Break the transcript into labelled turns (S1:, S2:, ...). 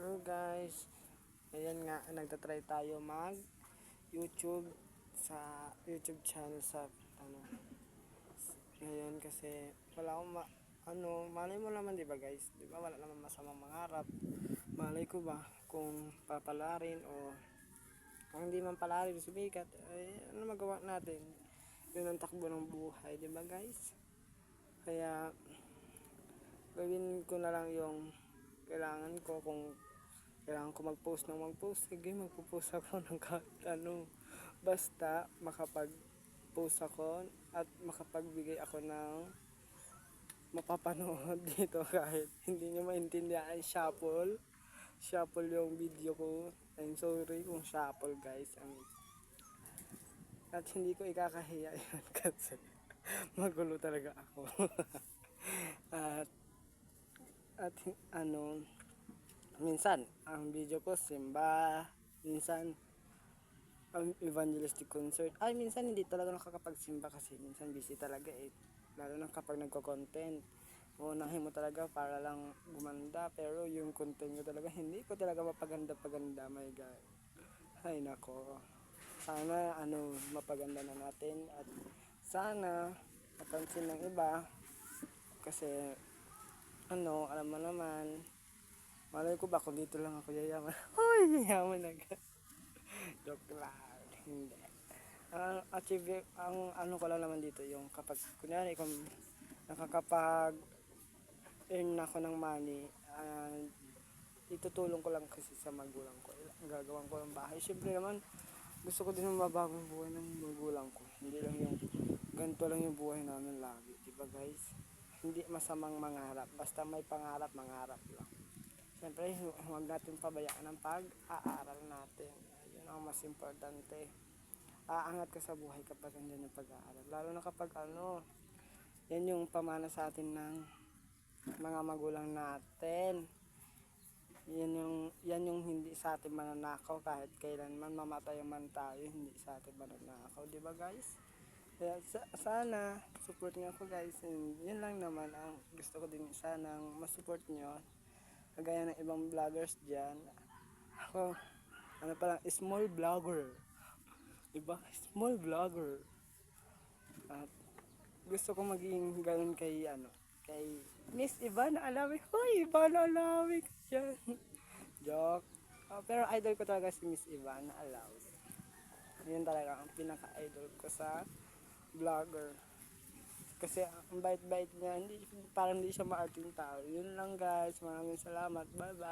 S1: Hello guys, ayan nga, nagtatry tayo mag YouTube sa YouTube channel sa ngayon kasi wala akong malay mo naman, di ba guys, di ba wala naman masamang mangarap. Malay ko ba kung papalarin o kung hindi man palarin sumikat, ay ano magawa natin, yun ang takbo ng buhay, di ba guys? Kaya gawin ko na lang yung kailangan ko. Kung kailangan ko mag-post ng mag-post, sige, magpo-post ako ng basta makapag-post ako at makapagbigay ako ng mapapanood dito kahit hindi nyo maintindihan. Shuffle yung video ko. I'm sorry kung shuffle guys. At hindi ko ikakahiya yun kasi magulo talaga ako. at at minsan ang video ko simba, minsan ang evangelistic concert, ay minsan hindi talaga nakakapagsimba kasi minsan busy talaga lalo na kapag nagko-content. Uunahin mo talaga para lang gumanda, pero yung content ko talaga hindi ko talaga mapaganda, my God. Ay nako, sana mapaganda na natin at sana napansin ng iba kasi alam mo naman, malay ko ba kung dito lang ako yayaman. Hoy, yayaman agad. Joke lang, hindi. Achieve, ang ko lang naman dito yung kapag, kunyari kung nakakapag earn ako ng money, itutulong ko lang kasi sa magulang ko. Gagawin ko ng bahay. Siyempre naman, gusto ko din mabago yung buhay ng magulang ko. Hindi lang yung ganito lang yung buhay namin lagi. Diba guys? Hindi masamang mangarap. Basta may pangarap, mangarap lang. Siyempre, huwag natin pabayaan ang pag-aaral natin. Yun ang mas importante. Aangat ka sa buhay kapag andyan yung pag-aaral. Lalo na kapag yan yung pamana sa atin ng mga magulang natin. Yan yung hindi sa atin mananakaw kahit kailanman mamatay man tayo, hindi sa atin mananakaw. Diba guys? Kaya sana support niyo ako guys. And yun lang naman ang gusto ko din, sana ma-support niyo kagaya ng ibang vloggers dyan. Ako pa lang, small vlogger, diba? Small vlogger. At gusto ko maging ganun kay Miss Ivana Alawi. Hoy, Ivana Alawi yan. Joke. Pero idol ko talaga si Miss Ivana Alawi. Yun talaga ang pinaka-idol ko sa vlogger. Kasi ang bait-bait niya, parang hindi siya maarting tao. Yun lang guys, maraming salamat, bye bye.